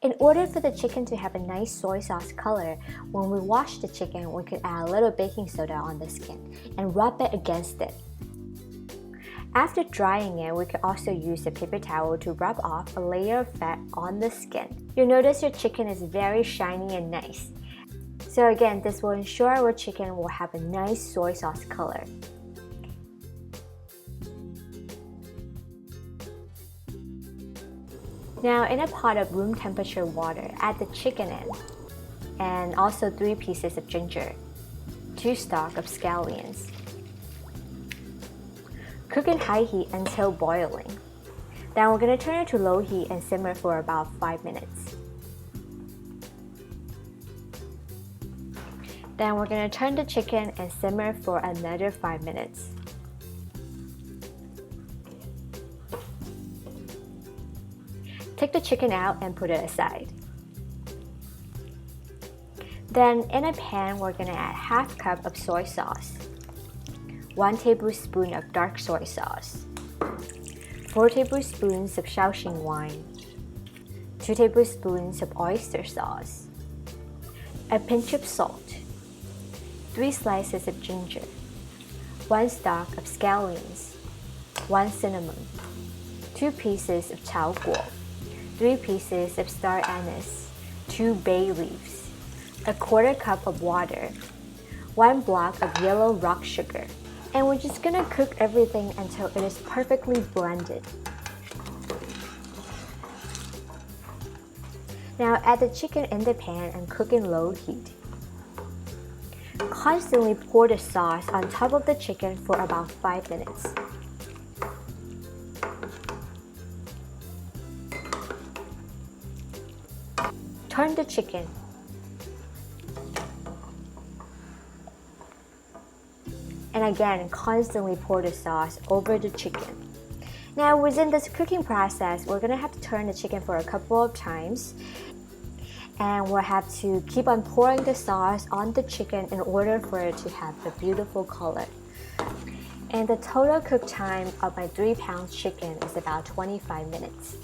In order for the chicken to have a nice soy sauce color, when we wash the chicken, we could add a little baking soda on the skin and rub it against it. After drying it, we could also use a paper towel to rub off a layer of fat on the skin. You'll notice your chicken is very shiny and nice. So again, this will ensure our chicken will have a nice soy sauce color. Now in a pot of room temperature water, add the chicken in, and also 3 pieces of ginger, 2 stalks of scallions. Cook in high heat until boiling. Then we're going to turn it to low heat and simmer for about 5 minutes. Then we're going to turn the chicken and simmer for another 5 minutes. Take the chicken out and put it aside. Then in a pan, we're going to add half cup of soy sauce, 1 tablespoon of dark soy sauce, 4 tablespoons of SHAOXING wine, 2 tablespoons of oyster sauce, a pinch of salt, 3 slices of ginger, 1 stalk of scallions, 1 cinnamon, 2 pieces of 草果, 3 pieces of star anise, 2 bay leaves, a 1/4 cup of water, 1 block of yellow rock sugar. And we're just gonna cook everything until it is perfectly blended. Now add the chicken in the pan and cook in low heat. Constantly pour the sauce on top of the chicken for about 5 minutes. Turn the chicken. And again, constantly pour the sauce over the chicken. Now within this cooking process, we're gonna have to turn the chicken for a couple of times. And we'll have to keep on pouring the sauce on the chicken in order for it to have a beautiful color. And the total cook time of my 3-pound chicken is about 25 minutes.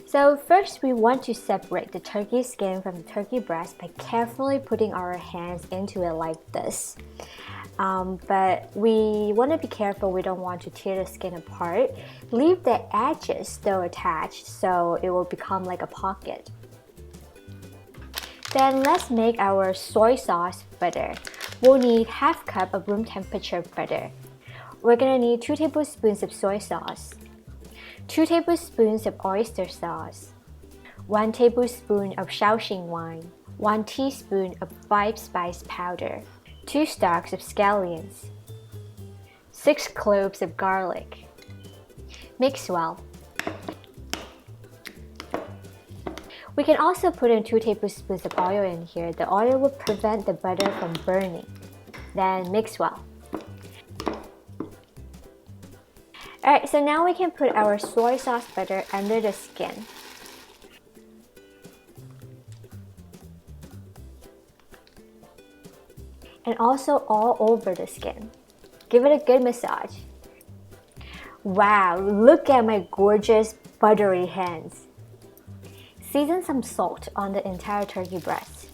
So first we want to separate the turkey skin from the turkey breast by carefully putting our hands into it like this. But we want to be careful, we don't want to tear the skin apart. Leave the edges still attached so it will become like a pocket. Then let's make our soy sauce butter. We'll need half cup of room temperature butter. We're gonna need 2 tablespoons of soy sauce, 2 tablespoons of oyster sauce, 1 tablespoon of SHAOXING wine, 1 teaspoon of 5-spice powder, 2 stalks of scallions, 6 cloves of garlic. Mix well. We can also put in 2 tablespoons of oil in here. The oil will prevent the butter from burning. Then mix well. Alright, so now we can put our soy sauce butter under the skin. And also all over the skin. Give it a good massage. Wow, look at my gorgeous buttery hands. Season some salt on the entire turkey breast.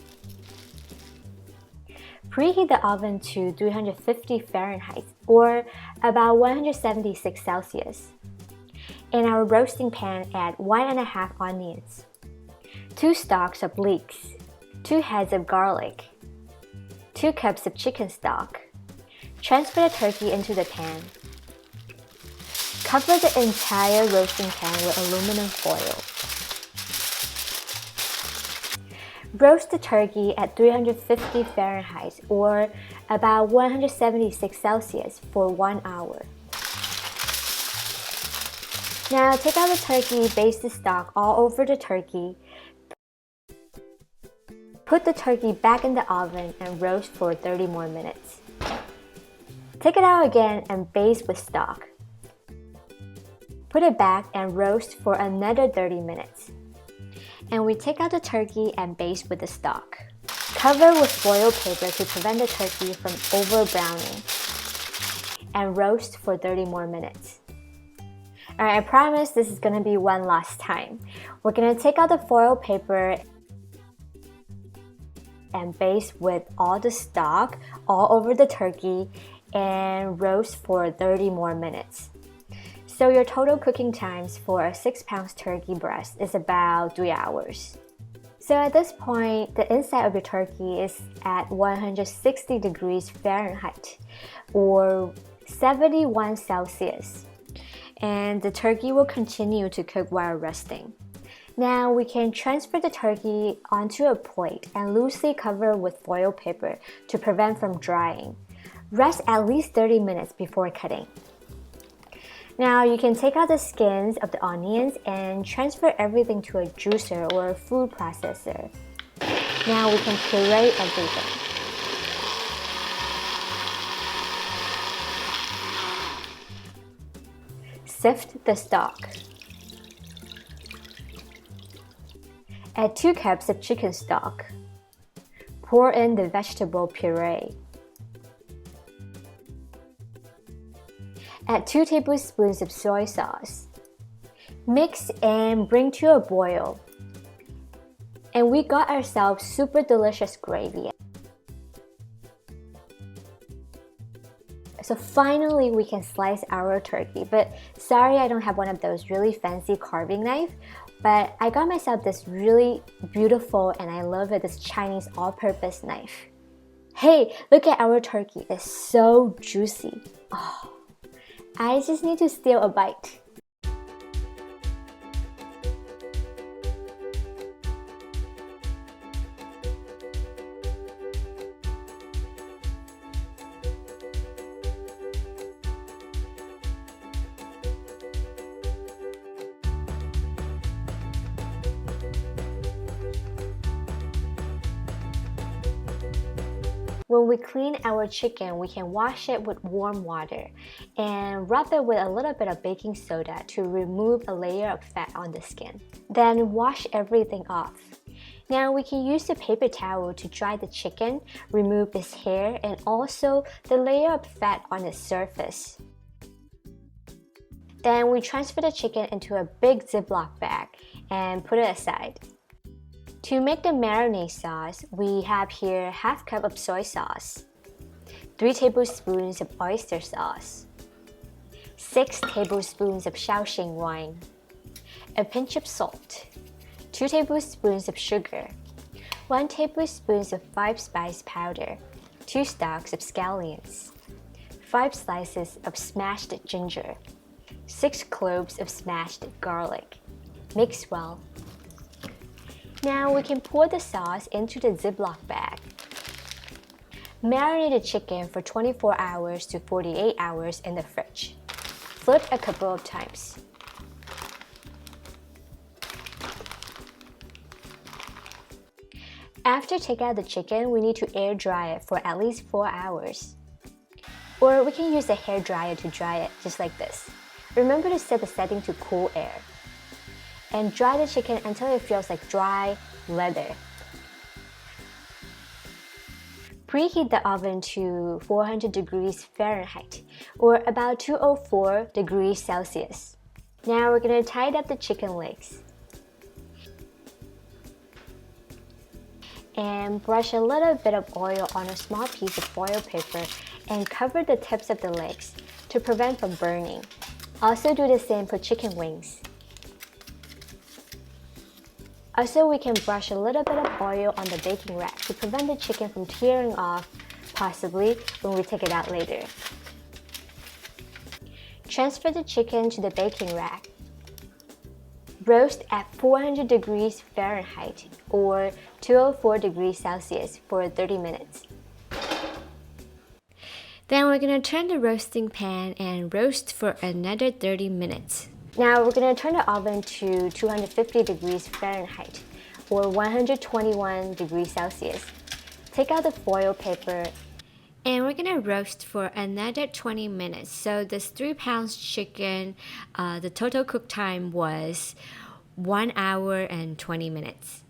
Preheat the oven to 350 Fahrenheit or about 176 Celsius. In our roasting pan, add 1½ onions, 2 stalks of leeks, 2 heads of garlic, 2 cups of chicken stock. Transfer the turkey into the pan. Cover the entire roasting pan with aluminum foil. Roast the turkey at 350 Fahrenheit or about 176 Celsius for 1 hour. Now take out the turkey, baste the stock all over the turkey. Put the turkey back in the oven and roast for 30 more minutes. Take it out again and baste with stock. Put it back and roast for another 30 minutes. And we take out the turkey and baste with the stock. Cover with foil paper to prevent the turkey from over browning. And roast for 30 more minutes. Alright, I promise this is gonna be one last time. We're gonna take out the foil paper and baste with all the stock all over the turkey and roast for 30 more minutes. So your total cooking times for a 6-pound turkey breast is about 3 hours. So at this point, the inside of your turkey is at 160 degrees Fahrenheit or 71 Celsius. And the turkey will continue to cook while resting. Now we can transfer the turkey onto a plate and loosely cover with foil paper to prevent from drying. Rest at least 30 minutes before cutting. Now you can take out the skins of the onions and transfer everything to a juicer or a food processor. Now we can puree everything. Sift the stock. Add 2 cups of chicken stock. Pour in the vegetable puree. Add 2 tablespoons of soy sauce. Mix and bring to a boil. And we got ourselves super delicious gravy. So finally we can slice our turkey, but sorry I don't have one of those really fancy carving knife, but I got myself this really beautiful and I love it, this Chinese all-purpose knife. Hey, look at our turkey, it's so juicy. Oh, I just need to steal a bite. When we clean our chicken, we can wash it with warm water and rub it with a little bit of baking soda to remove a layer of fat on the skin. Then wash everything off. Now we can use a paper towel to dry the chicken, remove its hair and also the layer of fat on its surface. Then we transfer the chicken into a big Ziploc bag and put it aside. To make the marinade sauce, we have here ½ cup of soy sauce, 3 tablespoons of oyster sauce, 6 tablespoons of SHAOXING wine, a pinch of salt, 2 tablespoons of sugar, 1 tablespoon of 5-spice powder, 2 stalks of scallions, 5 slices of smashed ginger, 6 cloves of smashed garlic. Mix well. Now we can pour the sauce into the Ziploc bag. Marinate the chicken for 24 hours to 48 hours in the fridge. Flip a couple of times. After taking out the chicken, we need to air dry it for at least 4 hours. Or we can use a hair dryer to dry it just like this. Remember to set the setting to cool air. And dry the chicken until it feels like dry leather. Preheat the oven to 400 degrees Fahrenheit or about 204 degrees Celsius. Now we're going to tidy up the chicken legs. And brush a little bit of oil on a small piece of foil paper and cover the tips of the legs to prevent from burning. Also do the same for chicken wings. Also, we can brush a little bit of oil on the baking rack to prevent the chicken from tearing off, possibly when we take it out later. Transfer the chicken to the baking rack. Roast at 400 degrees Fahrenheit or 204 degrees Celsius for 30 minutes. Then we're going to turn the roasting pan and roast for another 30 minutes. Now we're going to turn the oven to 250 degrees Fahrenheit or 121 degrees Celsius. Take out the foil paper and we're gonna roast for another 20 minutes. So this 3 pounds chicken, the total cook time was 1 hour and 20 minutes.